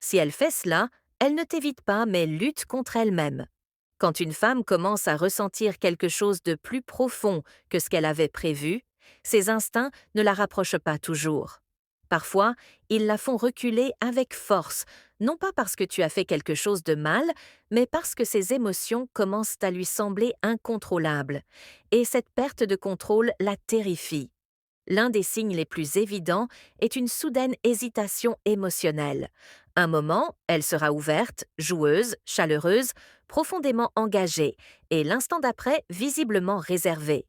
Si elle fait cela, elle ne t'évite pas mais lutte contre elle-même. Quand une femme commence à ressentir quelque chose de plus profond que ce qu'elle avait prévu, ses instincts ne la rapprochent pas toujours. Parfois, ils la font reculer avec force, non pas parce que tu as fait quelque chose de mal, mais parce que ses émotions commencent à lui sembler incontrôlables. Et cette perte de contrôle la terrifie. L'un des signes les plus évidents est une soudaine hésitation émotionnelle. Un moment, elle sera ouverte, joueuse, chaleureuse, profondément engagée, et l'instant d'après, visiblement réservée.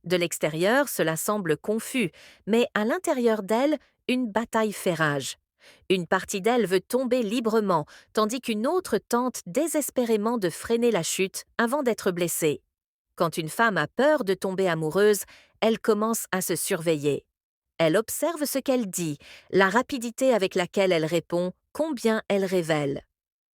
De l'extérieur, cela semble confus, mais à l'intérieur d'elle, une bataille fait rage. Une partie d'elle veut tomber librement, tandis qu'une autre tente désespérément de freiner la chute avant d'être blessée. Quand une femme a peur de tomber amoureuse, elle commence à se surveiller. Elle observe ce qu'elle dit, la rapidité avec laquelle elle répond, combien elle révèle.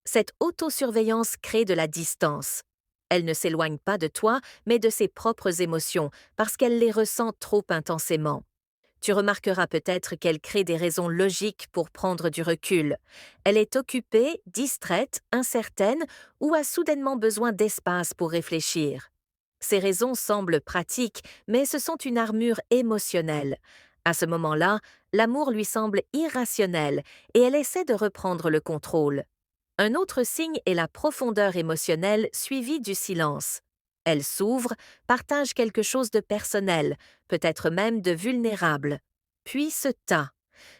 Cette autosurveillance crée de la distance. Elle ne s'éloigne pas de toi, mais de ses propres émotions, parce qu'elle les ressent trop intensément. Tu remarqueras peut-être qu'elle crée des raisons logiques pour prendre du recul. Elle est occupée, distraite, incertaine ou a soudainement besoin d'espace pour réfléchir. Ces raisons semblent pratiques, mais ce sont une armure émotionnelle. À ce moment-là, l'amour lui semble irrationnel et elle essaie de reprendre le contrôle. Un autre signe est la profondeur émotionnelle suivie du silence. Elle s'ouvre, partage quelque chose de personnel, peut-être même de vulnérable, puis se tat.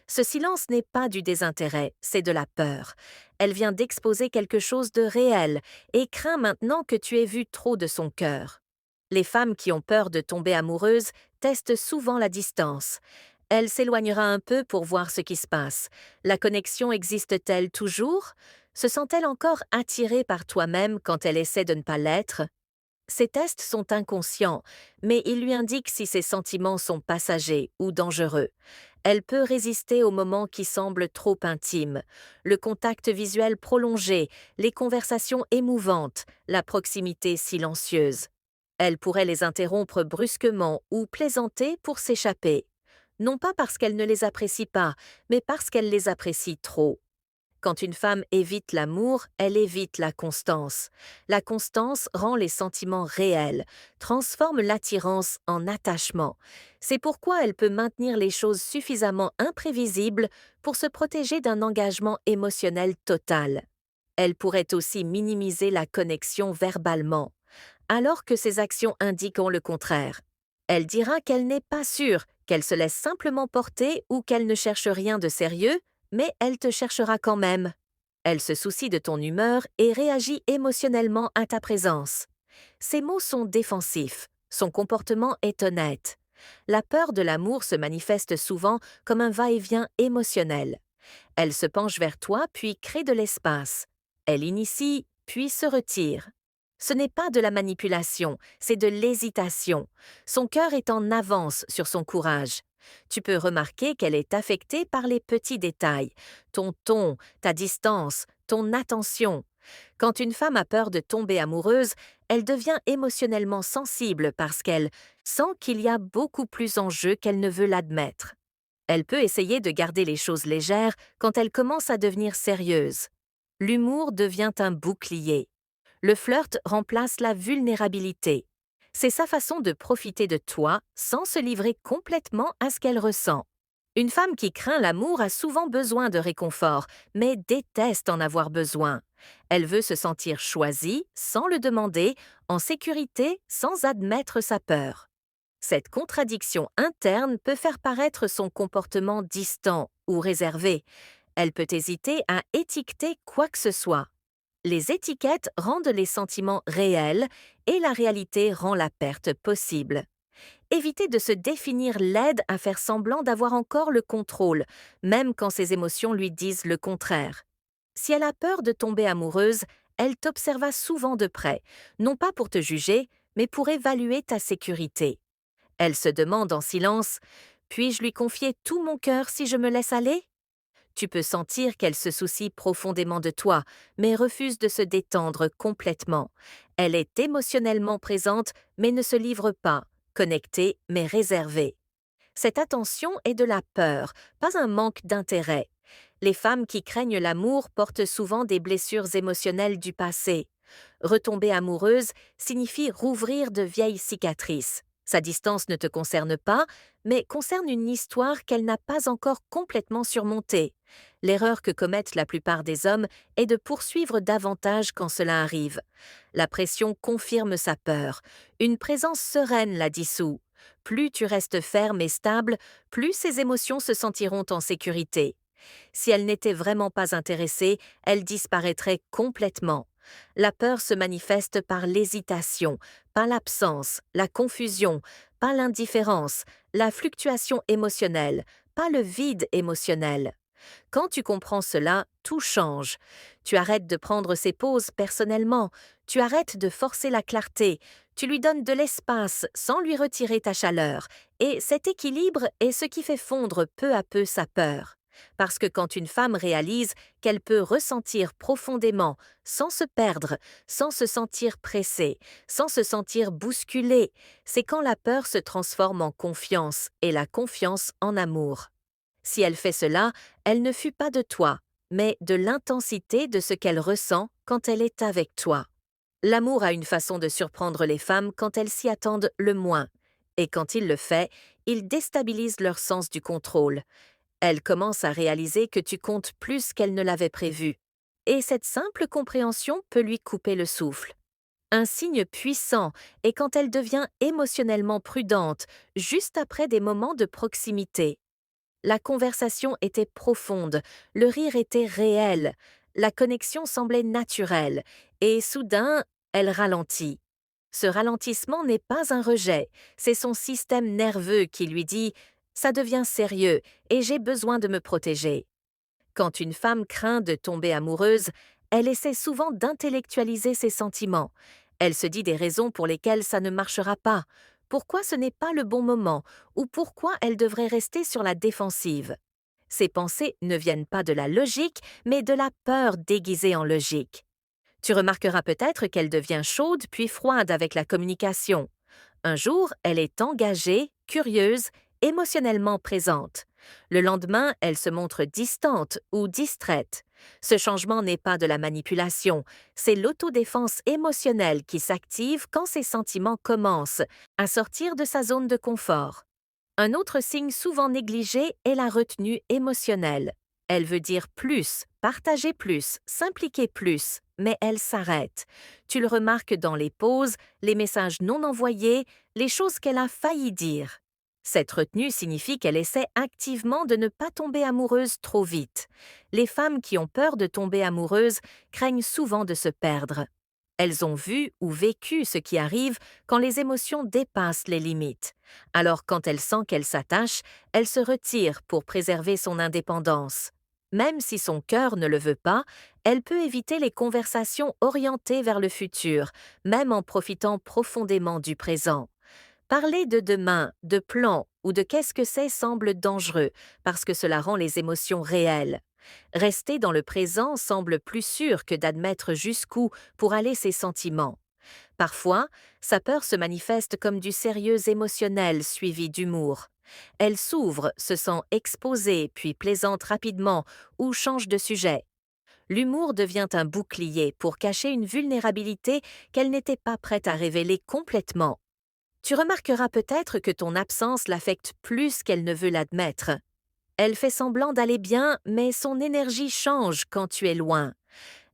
Ce silence n'est pas du désintérêt, c'est de la peur. Elle vient d'exposer quelque chose de réel et craint maintenant que tu aies vu trop de son cœur. Les femmes qui ont peur de tomber amoureuses testent souvent la distance. Elle s'éloignera un peu pour voir ce qui se passe. La connexion existe-t-elle toujours? Se sent-elle encore attirée par toi-même quand elle essaie de ne pas l'être? Ces tests sont inconscients, mais ils lui indiquent si ses sentiments sont passagers ou dangereux. Elle peut résister aux moments qui semblent trop intimes, le contact visuel prolongé, les conversations émouvantes, la proximité silencieuse. Elle pourrait les interrompre brusquement ou plaisanter pour s'échapper. Non pas parce qu'elle ne les apprécie pas, mais parce qu'elle les apprécie trop. Quand une femme évite l'amour, elle évite la constance. La constance rend les sentiments réels, transforme l'attirance en attachement. C'est pourquoi elle peut maintenir les choses suffisamment imprévisibles pour se protéger d'un engagement émotionnel total. Elle pourrait aussi minimiser la connexion verbalement, alors que ses actions indiquent le contraire. Elle dira qu'elle n'est pas sûre, qu'elle se laisse simplement porter ou qu'elle ne cherche rien de sérieux, mais elle te cherchera quand même. Elle se soucie de ton humeur et réagit émotionnellement à ta présence. Ses mots sont défensifs, son comportement est honnête. La peur de l'amour se manifeste souvent comme un va-et-vient émotionnel. Elle se penche vers toi puis crée de l'espace. Elle initie puis se retire. Ce n'est pas de la manipulation, c'est de l'hésitation. Son cœur est en avance sur son courage. Tu peux remarquer qu'elle est affectée par les petits détails, ton ton, ta distance, ton attention. Quand une femme a peur de tomber amoureuse, elle devient émotionnellement sensible parce qu'elle sent qu'il y a beaucoup plus en jeu qu'elle ne veut l'admettre. Elle peut essayer de garder les choses légères quand elle commence à devenir sérieuse. L'humour devient un bouclier. Le flirt remplace la vulnérabilité. C'est sa façon de profiter de toi sans se livrer complètement à ce qu'elle ressent. Une femme qui craint l'amour a souvent besoin de réconfort, mais déteste en avoir besoin. Elle veut se sentir choisie sans le demander, en sécurité sans admettre sa peur. Cette contradiction interne peut faire paraître son comportement distant ou réservé. Elle peut hésiter à étiqueter quoi que ce soit. Les étiquettes rendent les sentiments réels et la réalité rend la perte possible. Éviter de se définir l'aide à faire semblant d'avoir encore le contrôle, même quand ses émotions lui disent le contraire. Si elle a peur de tomber amoureuse, elle t'observa souvent de près, non pas pour te juger, mais pour évaluer ta sécurité. Elle se demande en silence: puis-je lui confier tout mon cœur si je me laisse aller? Tu peux sentir qu'elle se soucie profondément de toi, mais refuse de se détendre complètement. Elle est émotionnellement présente, mais ne se livre pas, connectée, mais réservée. Cette attention est de la peur, pas un manque d'intérêt. Les femmes qui craignent l'amour portent souvent des blessures émotionnelles du passé. Retomber amoureuse signifie rouvrir de vieilles cicatrices. Sa distance ne te concerne pas, mais concerne une histoire qu'elle n'a pas encore complètement surmontée. L'erreur que commettent la plupart des hommes est de poursuivre davantage quand cela arrive. La pression confirme sa peur. Une présence sereine la dissout. Plus tu restes ferme et stable, plus ses émotions se sentiront en sécurité. Si elle n'était vraiment pas intéressée, elle disparaîtrait complètement. La peur se manifeste par l'hésitation, pas l'absence, la confusion, pas l'indifférence, la fluctuation émotionnelle, pas le vide émotionnel. Quand tu comprends cela, tout change. Tu arrêtes de prendre ces pauses personnellement, tu arrêtes de forcer la clarté, tu lui donnes de l'espace sans lui retirer ta chaleur, et cet équilibre est ce qui fait fondre peu à peu sa peur. Parce que quand une femme réalise qu'elle peut ressentir profondément, sans se perdre, sans se sentir pressée, sans se sentir bousculée, c'est quand la peur se transforme en confiance et la confiance en amour. Si elle fait cela, elle ne fuit pas de toi, mais de l'intensité de ce qu'elle ressent quand elle est avec toi. L'amour a une façon de surprendre les femmes quand elles s'y attendent le moins, et quand il le fait, il déstabilise leur sens du contrôle. Elle commence à réaliser que tu comptes plus qu'elle ne l'avait prévu. Et cette simple compréhension peut lui couper le souffle. Un signe puissant est quand elle devient émotionnellement prudente, juste après des moments de proximité. La conversation était profonde, le rire était réel, la connexion semblait naturelle, et soudain, elle ralentit. Ce ralentissement n'est pas un rejet, c'est son système nerveux qui lui dit ⁇ ça devient sérieux et j'ai besoin de me protéger ⁇ Quand une femme craint de tomber amoureuse, elle essaie souvent d'intellectualiser ses sentiments. Elle se dit des raisons pour lesquelles ça ne marchera pas, pourquoi ce n'est pas le bon moment ou pourquoi elle devrait rester sur la défensive. Ces pensées ne viennent pas de la logique, mais de la peur déguisée en logique. Tu remarqueras peut-être qu'elle devient chaude puis froide avec la communication. Un jour, elle est engagée, curieuse, émotionnellement présente. Le lendemain, elle se montre distante ou distraite. Ce changement n'est pas de la manipulation, c'est l'autodéfense émotionnelle qui s'active quand ses sentiments commencent à sortir de sa zone de confort. Un autre signe souvent négligé est la retenue émotionnelle. Elle veut dire plus, partager plus, s'impliquer plus, mais elle s'arrête. Tu le remarques dans les pauses, les messages non envoyés, les choses qu'elle a failli dire. Cette retenue signifie qu'elle essaie activement de ne pas tomber amoureuse trop vite. Les femmes qui ont peur de tomber amoureuses craignent souvent de se perdre. Elles ont vu ou vécu ce qui arrive quand les émotions dépassent les limites. Alors quand elle sent qu'elle s'attache, elle se retire pour préserver son indépendance. Même si son cœur ne le veut pas, elle peut éviter les conversations orientées vers le futur, même en profitant profondément du présent. Parler de demain, de plans ou de qu'est-ce que c'est semble dangereux parce que cela rend les émotions réelles. Rester dans le présent semble plus sûr que d'admettre jusqu'où pour aller ses sentiments. Parfois, sa peur se manifeste comme du sérieux émotionnel suivi d'humour. Elle s'ouvre, se sent exposée, puis plaisante rapidement ou change de sujet. L'humour devient un bouclier pour cacher une vulnérabilité qu'elle n'était pas prête à révéler complètement. Tu remarqueras peut-être que ton absence l'affecte plus qu'elle ne veut l'admettre. Elle fait semblant d'aller bien, mais son énergie change quand tu es loin.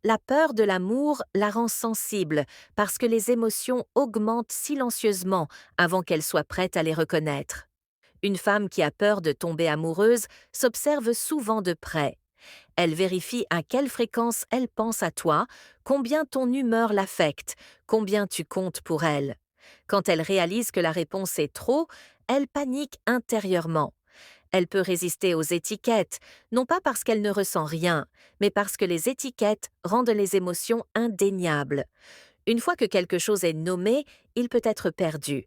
La peur de l'amour la rend sensible parce que les émotions augmentent silencieusement avant qu'elle soit prête à les reconnaître. Une femme qui a peur de tomber amoureuse s'observe souvent de près. Elle vérifie à quelle fréquence elle pense à toi, combien ton humeur l'affecte, combien tu comptes pour elle. Quand elle réalise que la réponse est trop, elle panique intérieurement. Elle peut résister aux étiquettes, non pas parce qu'elle ne ressent rien, mais parce que les étiquettes rendent les émotions indéniables. Une fois que quelque chose est nommé, il peut être perdu.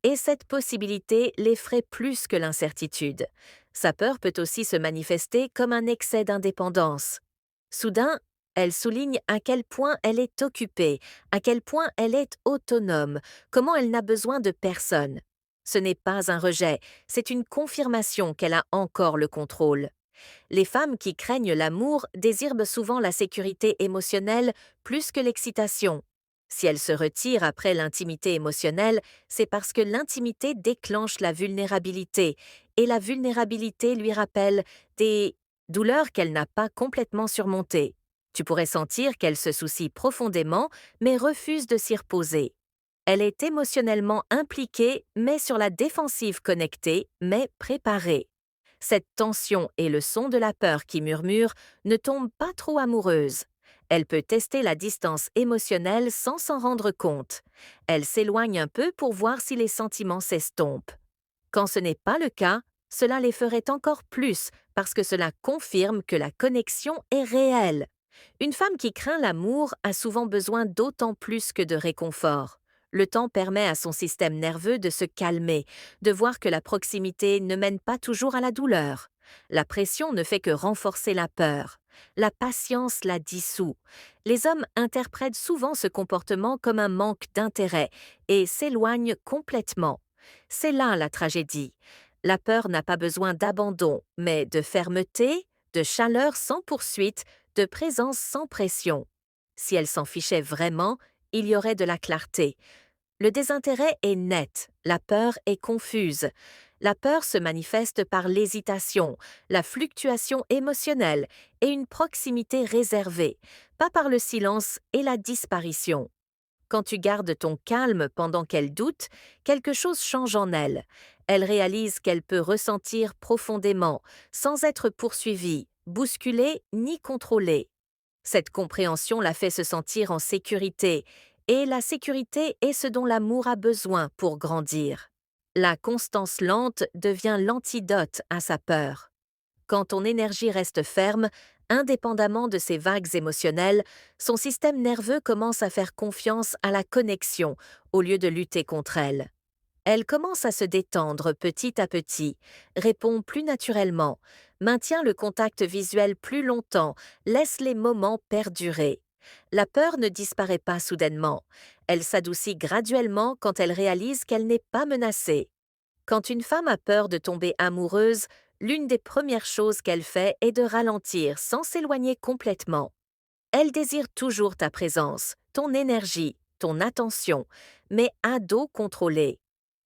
Et cette possibilité l'effraie plus que l'incertitude. Sa peur peut aussi se manifester comme un excès d'indépendance. Soudain, elle souligne à quel point elle est occupée, à quel point elle est autonome, comment elle n'a besoin de personne. Ce n'est pas un rejet, c'est une confirmation qu'elle a encore le contrôle. Les femmes qui craignent l'amour désirent souvent la sécurité émotionnelle plus que l'excitation. Si elles se retirent après l'intimité émotionnelle, c'est parce que l'intimité déclenche la vulnérabilité, et la vulnérabilité lui rappelle des douleurs qu'elle n'a pas complètement surmontées. Tu pourrais sentir qu'elle se soucie profondément, mais refuse de s'y reposer. Elle est émotionnellement impliquée, mais sur la défensive connectée, mais préparée. Cette tension et le son de la peur qui murmure ne tombent pas trop amoureuses. Elle peut tester la distance émotionnelle sans s'en rendre compte. Elle s'éloigne un peu pour voir si les sentiments s'estompent. Quand ce n'est pas le cas, cela les ferait encore plus parce que cela confirme que la connexion est réelle. Une femme qui craint l'amour a souvent besoin d'autant plus que de réconfort. Le temps permet à son système nerveux de se calmer, de voir que la proximité ne mène pas toujours à la douleur. La pression ne fait que renforcer la peur. La patience la dissout. Les hommes interprètent souvent ce comportement comme un manque d'intérêt et s'éloignent complètement. C'est là la tragédie. La peur n'a pas besoin d'abandon, mais de fermeté, de chaleur sans poursuite, de présence sans pression. Si elle s'en fichait vraiment, il y aurait de la clarté. Le désintérêt est net, la peur est confuse. La peur se manifeste par l'hésitation, la fluctuation émotionnelle et une proximité réservée, pas par le silence et la disparition. Quand tu gardes ton calme pendant qu'elle doute, quelque chose change en elle. Elle réalise qu'elle peut ressentir profondément, sans être poursuivie, bousculée ni contrôlée. Cette compréhension la fait se sentir en sécurité, et la sécurité est ce dont l'amour a besoin pour grandir. La constance lente devient l'antidote à sa peur. Quand ton énergie reste ferme, indépendamment de ses vagues émotionnelles, son système nerveux commence à faire confiance à la connexion au lieu de lutter contre elle. Elle commence à se détendre petit à petit, répond plus naturellement, maintient le contact visuel plus longtemps, laisse les moments perdurer. La peur ne disparaît pas soudainement. Elle s'adoucit graduellement quand elle réalise qu'elle n'est pas menacée. Quand une femme a peur de tomber amoureuse, l'une des premières choses qu'elle fait est de ralentir sans s'éloigner complètement. Elle désire toujours ta présence, ton énergie, ton attention, mais à dos contrôlé.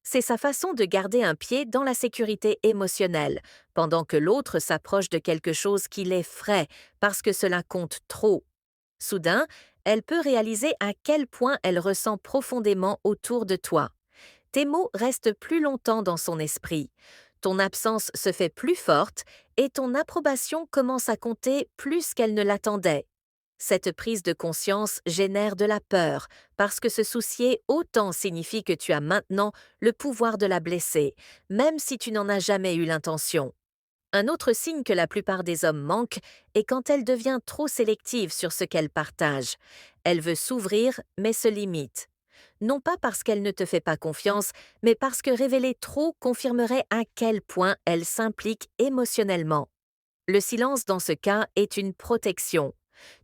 C'est sa façon de garder un pied dans la sécurité émotionnelle, pendant que l'autre s'approche de quelque chose qui l'effraie parce que cela compte trop. Soudain, elle peut réaliser à quel point elle ressent profondément autour de toi. Tes mots restent plus longtemps dans son esprit. Ton absence se fait plus forte et ton approbation commence à compter plus qu'elle ne l'attendait. Cette prise de conscience génère de la peur, parce que se soucier autant signifie que tu as maintenant le pouvoir de la blesser, même si tu n'en as jamais eu l'intention. Un autre signe que la plupart des hommes manquent est quand elle devient trop sélective sur ce qu'elle partage. Elle veut s'ouvrir, mais se limite. Non pas parce qu'elle ne te fait pas confiance, mais parce que révéler trop confirmerait à quel point elle s'implique émotionnellement. Le silence dans ce cas est une protection.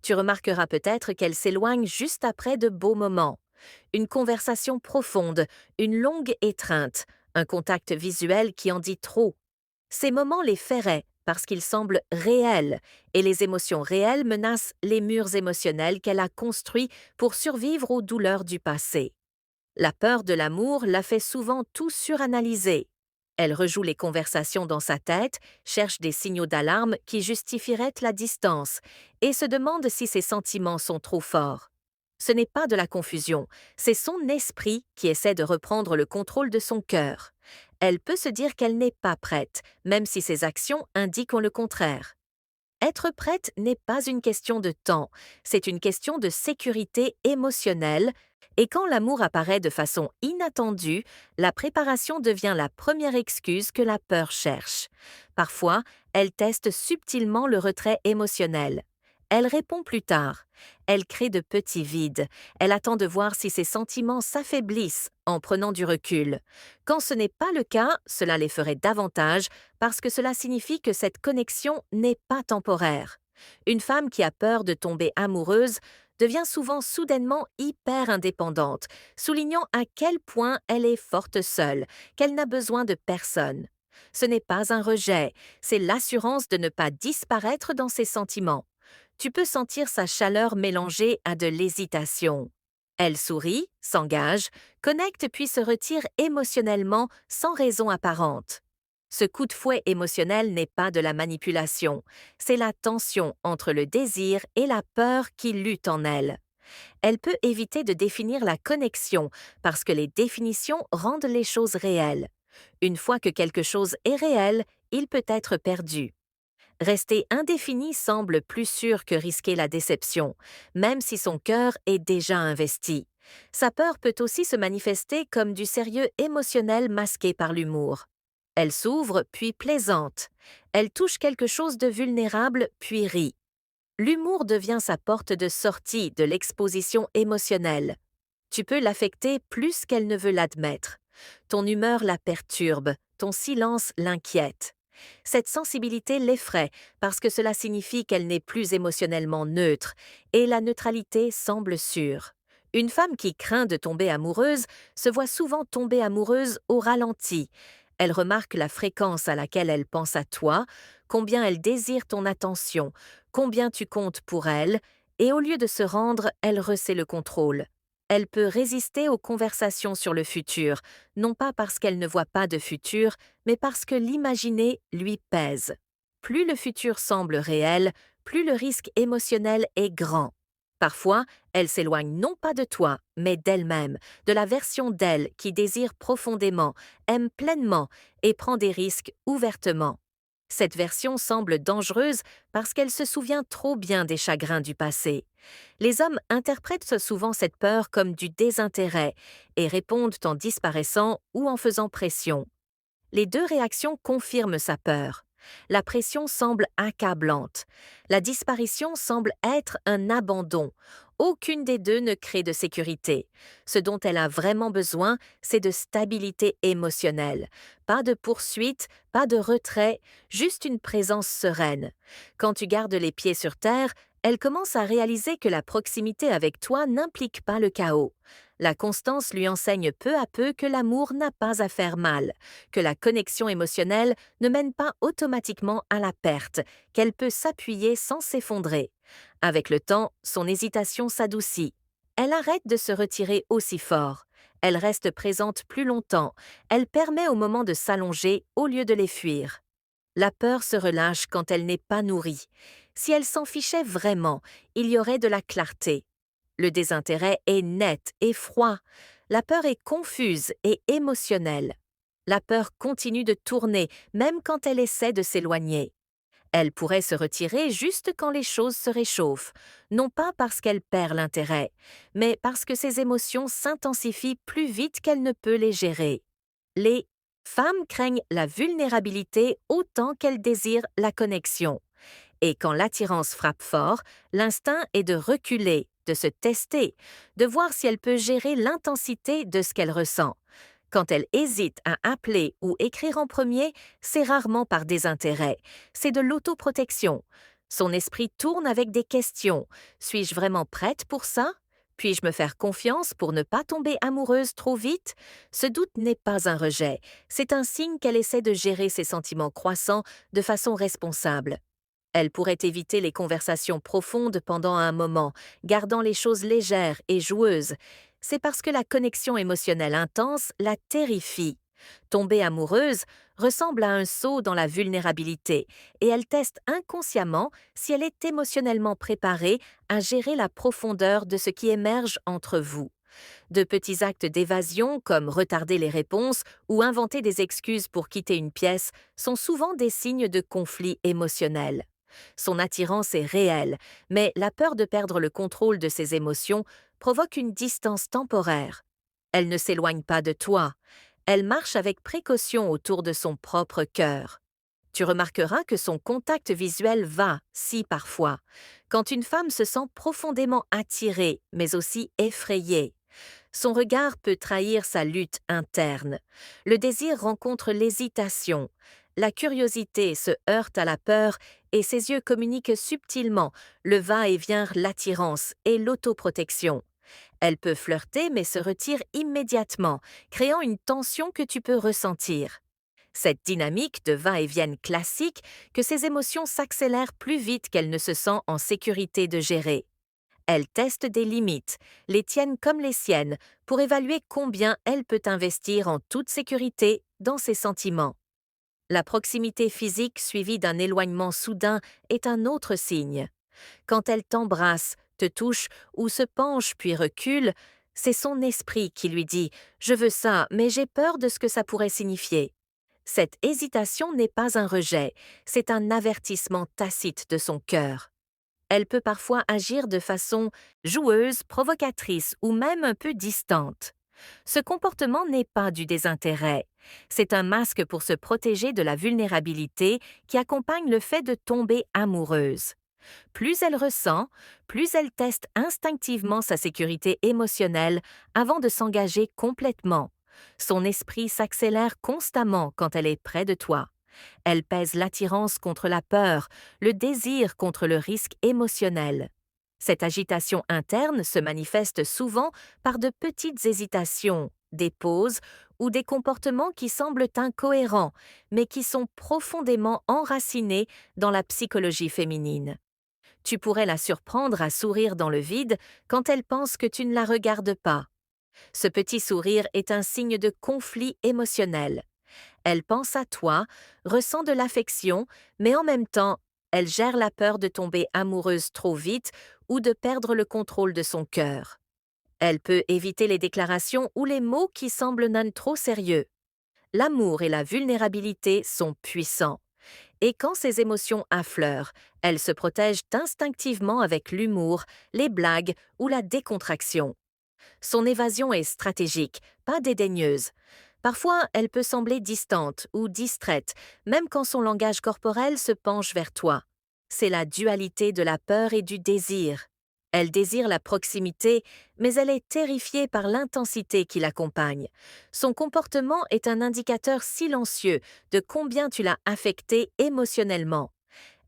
Tu remarqueras peut-être qu'elle s'éloigne juste après de beaux moments. Une conversation profonde, une longue étreinte, un contact visuel qui en dit trop. Ces moments les ferraient parce qu'ils semblent réels, et les émotions réelles menacent les murs émotionnels qu'elle a construits pour survivre aux douleurs du passé. La peur de l'amour la fait souvent tout suranalyser. Elle rejoue les conversations dans sa tête, cherche des signaux d'alarme qui justifieraient la distance, et se demande si ses sentiments sont trop forts. Ce n'est pas de la confusion, c'est son esprit qui essaie de reprendre le contrôle de son cœur. Elle peut se dire qu'elle n'est pas prête, même si ses actions indiquent le contraire. Être prête n'est pas une question de temps, c'est une question de sécurité émotionnelle, et quand l'amour apparaît de façon inattendue, la préparation devient la première excuse que la peur cherche. Parfois, elle teste subtilement le retrait émotionnel. Elle répond plus tard. Elle crée de petits vides. Elle attend de voir si ses sentiments s'affaiblissent en prenant du recul. Quand ce n'est pas le cas, cela les ferait davantage parce que cela signifie que cette connexion n'est pas temporaire. Une femme qui a peur de tomber amoureuse devient souvent soudainement hyper indépendante, soulignant à quel point elle est forte seule, qu'elle n'a besoin de personne. Ce n'est pas un rejet, c'est l'assurance de ne pas disparaître dans ses sentiments. Tu peux sentir sa chaleur mélangée à de l'hésitation. Elle sourit, s'engage, connecte puis se retire émotionnellement sans raison apparente. Ce coup de fouet émotionnel n'est pas de la manipulation, c'est la tension entre le désir et la peur qui lutte en elle. Elle peut éviter de définir la connexion parce que les définitions rendent les choses réelles. Une fois que quelque chose est réel, il peut être perdu. Rester indéfini semble plus sûr que risquer la déception, même si son cœur est déjà investi. Sa peur peut aussi se manifester comme du sérieux émotionnel masqué par l'humour. Elle s'ouvre puis plaisante. Elle touche quelque chose de vulnérable puis rit. L'humour devient sa porte de sortie de l'exposition émotionnelle. Tu peux l'affecter plus qu'elle ne veut l'admettre. Ton humeur la perturbe, ton silence l'inquiète. Cette sensibilité l'effraie parce que cela signifie qu'elle n'est plus émotionnellement neutre, et la neutralité semble sûre. Une femme qui craint de tomber amoureuse se voit souvent tomber amoureuse au ralenti. Elle remarque la fréquence à laquelle elle pense à toi, combien elle désire ton attention, combien tu comptes pour elle, et au lieu de se rendre, elle resserre le contrôle. Elle peut résister aux conversations sur le futur, non pas parce qu'elle ne voit pas de futur, mais parce que l'imaginer lui pèse. Plus le futur semble réel, plus le risque émotionnel est grand. Parfois, elle s'éloigne non pas de toi, mais d'elle-même, de la version d'elle qui désire profondément, aime pleinement et prend des risques ouvertement. Cette version semble dangereuse parce qu'elle se souvient trop bien des chagrins du passé. Les hommes interprètent souvent cette peur comme du désintérêt et répondent en disparaissant ou en faisant pression. Les deux réactions confirment sa peur. La pression semble accablante. La disparition semble être un abandon. Aucune des deux ne crée de sécurité. Ce dont elle a vraiment besoin, c'est de stabilité émotionnelle. Pas de poursuite, pas de retrait, juste une présence sereine. Quand tu gardes les pieds sur terre, elle commence à réaliser que la proximité avec toi n'implique pas le chaos. La constance lui enseigne peu à peu que l'amour n'a pas à faire mal, que la connexion émotionnelle ne mène pas automatiquement à la perte, qu'elle peut s'appuyer sans s'effondrer. Avec le temps, son hésitation s'adoucit. Elle arrête de se retirer aussi fort. Elle reste présente plus longtemps. Elle permet aux moments de s'allonger au lieu de les fuir. La peur se relâche quand elle n'est pas nourrie. Si elle s'en fichait vraiment, il y aurait de la clarté. Le désintérêt est net et froid. La peur est confuse et émotionnelle. La peur continue de tourner, même quand elle essaie de s'éloigner. Elle pourrait se retirer juste quand les choses se réchauffent, non pas parce qu'elle perd l'intérêt, mais parce que ses émotions s'intensifient plus vite qu'elle ne peut les gérer. Les femmes craignent la vulnérabilité autant qu'elles désirent la connexion. Et quand l'attirance frappe fort, l'instinct est de reculer, de se tester, de voir si elle peut gérer l'intensité de ce qu'elle ressent. Quand elle hésite à appeler ou écrire en premier, c'est rarement par désintérêt, c'est de l'autoprotection. Son esprit tourne avec des questions. Suis-je vraiment prête pour ça? Puis-je me faire confiance pour ne pas tomber amoureuse trop vite? Ce doute n'est pas un rejet, c'est un signe qu'elle essaie de gérer ses sentiments croissants de façon responsable. Elle pourrait éviter les conversations profondes pendant un moment, gardant les choses légères et joueuses. C'est parce que la connexion émotionnelle intense la terrifie. Tomber amoureuse ressemble à un saut dans la vulnérabilité et elle teste inconsciemment si elle est émotionnellement préparée à gérer la profondeur de ce qui émerge entre vous. De petits actes d'évasion, comme retarder les réponses ou inventer des excuses pour quitter une pièce, sont souvent des signes de conflit émotionnel. Son attirance est réelle, mais la peur de perdre le contrôle de ses émotions provoque une distance temporaire. Elle ne s'éloigne pas de toi. Elle marche avec précaution autour de son propre cœur. Tu remarqueras que son contact visuel va, si parfois, quand une femme se sent profondément attirée, mais aussi effrayée. Son regard peut trahir sa lutte interne. Le désir rencontre l'hésitation. La curiosité se heurte à la peur et ses yeux communiquent subtilement le va-et-vient, l'attirance et l'autoprotection. Elle peut flirter mais se retire immédiatement, créant une tension que tu peux ressentir. Cette dynamique de va-et-vient classique que ses émotions s'accélèrent plus vite qu'elle ne se sent en sécurité de gérer. Elle teste des limites, les tiennes comme les siennes, pour évaluer combien elle peut investir en toute sécurité dans ses sentiments. La proximité physique suivie d'un éloignement soudain est un autre signe. Quand elle t'embrasse, te touche ou se penche puis recule, c'est son esprit qui lui dit ⁇ Je veux ça, mais j'ai peur de ce que ça pourrait signifier ⁇ Cette hésitation n'est pas un rejet, c'est un avertissement tacite de son cœur. Elle peut parfois agir de façon joueuse, provocatrice ou même un peu distante. Ce comportement n'est pas du désintérêt. C'est un masque pour se protéger de la vulnérabilité qui accompagne le fait de tomber amoureuse. Plus elle ressent, plus elle teste instinctivement sa sécurité émotionnelle avant de s'engager complètement. Son esprit s'accélère constamment quand elle est près de toi. Elle pèse l'attirance contre la peur, le désir contre le risque émotionnel. Cette agitation interne se manifeste souvent par de petites hésitations, des pauses ou des comportements qui semblent incohérents, mais qui sont profondément enracinés dans la psychologie féminine. Tu pourrais la surprendre à sourire dans le vide quand elle pense que tu ne la regardes pas. Ce petit sourire est un signe de conflit émotionnel. Elle pense à toi, ressent de l'affection, mais en même temps, elle gère la peur de tomber amoureuse trop vite ou de perdre le contrôle de son cœur. Elle peut éviter les déclarations ou les mots qui semblent non trop sérieux. L'amour et la vulnérabilité sont puissants. Et quand ces émotions affleurent, elle se protège instinctivement avec l'humour, les blagues ou la décontraction. Son évasion est stratégique, pas dédaigneuse. Parfois, elle peut sembler distante ou distraite, même quand son langage corporel se penche vers toi. C'est la dualité de la peur et du désir. Elle désire la proximité, mais elle est terrifiée par l'intensité qui l'accompagne. Son comportement est un indicateur silencieux de combien tu l'as affectée émotionnellement.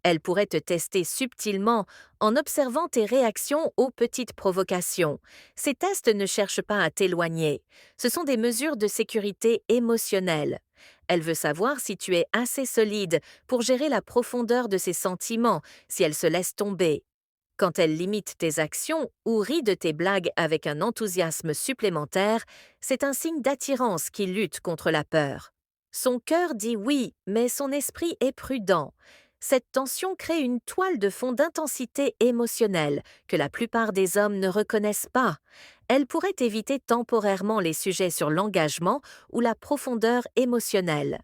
Elle pourrait te tester subtilement en observant tes réactions aux petites provocations. Ces tests ne cherchent pas à t'éloigner. Ce sont des mesures de sécurité émotionnelle. Elle veut savoir si tu es assez solide pour gérer la profondeur de ses sentiments, si elle se laisse tomber. Quand elle limite tes actions ou rit de tes blagues avec un enthousiasme supplémentaire, c'est un signe d'attirance qui lutte contre la peur. Son cœur dit oui, mais son esprit est prudent. Cette tension crée une toile de fond d'intensité émotionnelle que la plupart des hommes ne reconnaissent pas. Elle pourrait éviter temporairement les sujets sur l'engagement ou la profondeur émotionnelle.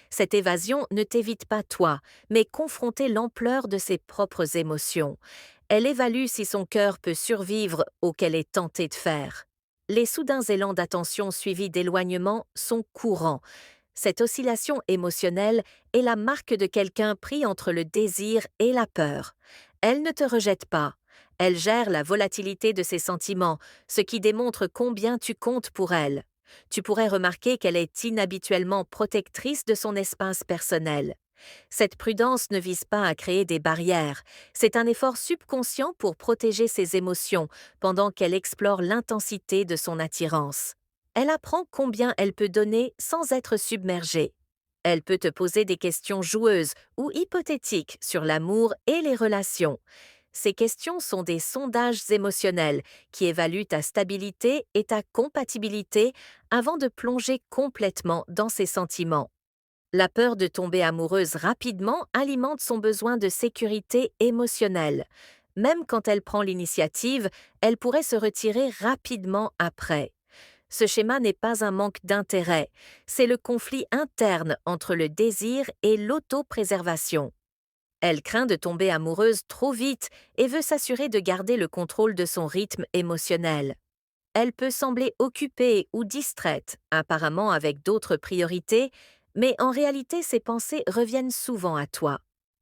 Cette évasion ne t'évite pas toi, mais confronter l'ampleur de ses propres émotions. Elle évalue si son cœur peut survivre au qu'elle est tentée de faire. Les soudains élans d'attention suivis d'éloignement sont courants. Cette oscillation émotionnelle est la marque de quelqu'un pris entre le désir et la peur. Elle ne te rejette pas. Elle gère la volatilité de ses sentiments, ce qui démontre combien tu comptes pour elle. Tu pourrais remarquer qu'elle est inhabituellement protectrice de son espace personnel. Cette prudence ne vise pas à créer des barrières, c'est un effort subconscient pour protéger ses émotions pendant qu'elle explore l'intensité de son attirance. Elle apprend combien elle peut donner sans être submergée. Elle peut te poser des questions joueuses ou hypothétiques sur l'amour et les relations. Ces questions sont des sondages émotionnels qui évaluent ta stabilité et ta compatibilité avant de plonger complètement dans ses sentiments. La peur de tomber amoureuse rapidement alimente son besoin de sécurité émotionnelle. Même quand elle prend l'initiative, elle pourrait se retirer rapidement après. Ce schéma n'est pas un manque d'intérêt, c'est le conflit interne entre le désir et l'autopréservation. Elle craint de tomber amoureuse trop vite et veut s'assurer de garder le contrôle de son rythme émotionnel. Elle peut sembler occupée ou distraite, apparemment avec d'autres priorités, mais en réalité ses pensées reviennent souvent à toi.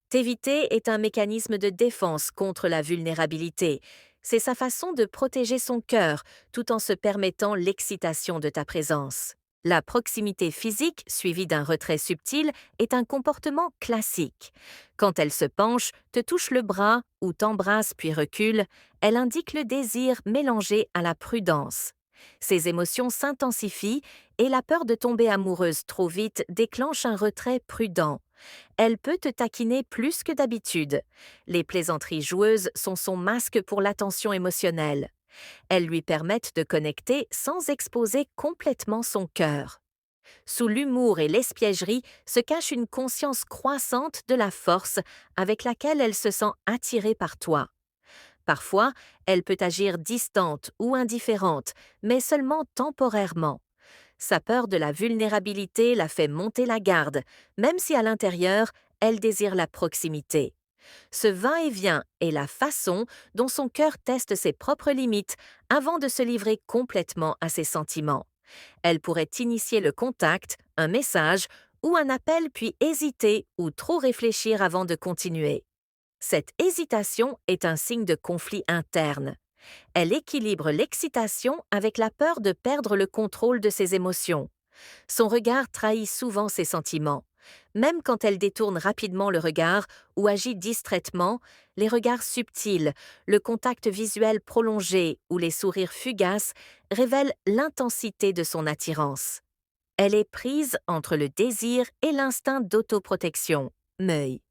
T'éviter est un mécanisme de défense contre la vulnérabilité. C'est sa façon de protéger son cœur tout en se permettant l'excitation de ta présence. La proximité physique, suivie d'un retrait subtil, est un comportement classique. Quand elle se penche, te touche le bras ou t'embrasse puis recule, elle indique le désir mélangé à la prudence. Ses émotions s'intensifient et la peur de tomber amoureuse trop vite déclenche un retrait prudent. Elle peut te taquiner plus que d'habitude. Les plaisanteries joueuses sont son masque pour l'attention émotionnelle. Elles lui permettent de connecter sans exposer complètement son cœur. Sous l'humour et l'espièglerie se cache une conscience croissante de la force avec laquelle elle se sent attirée par toi. Parfois, elle peut agir distante ou indifférente, mais seulement temporairement. Sa peur de la vulnérabilité la fait monter la garde, même si à l'intérieur, elle désire la proximité. Ce va-et-vient est la façon dont son cœur teste ses propres limites avant de se livrer complètement à ses sentiments. Elle pourrait initier le contact, un message ou un appel puis hésiter ou trop réfléchir avant de continuer. Cette hésitation est un signe de conflit interne. Elle équilibre l'excitation avec la peur de perdre le contrôle de ses émotions. Son regard trahit souvent ses sentiments. Même quand elle détourne rapidement le regard ou agit distraitement, les regards subtils, le contact visuel prolongé ou les sourires fugaces révèlent l'intensité de son attirance. Elle est prise entre le désir et l'instinct d'autoprotection. Meuille.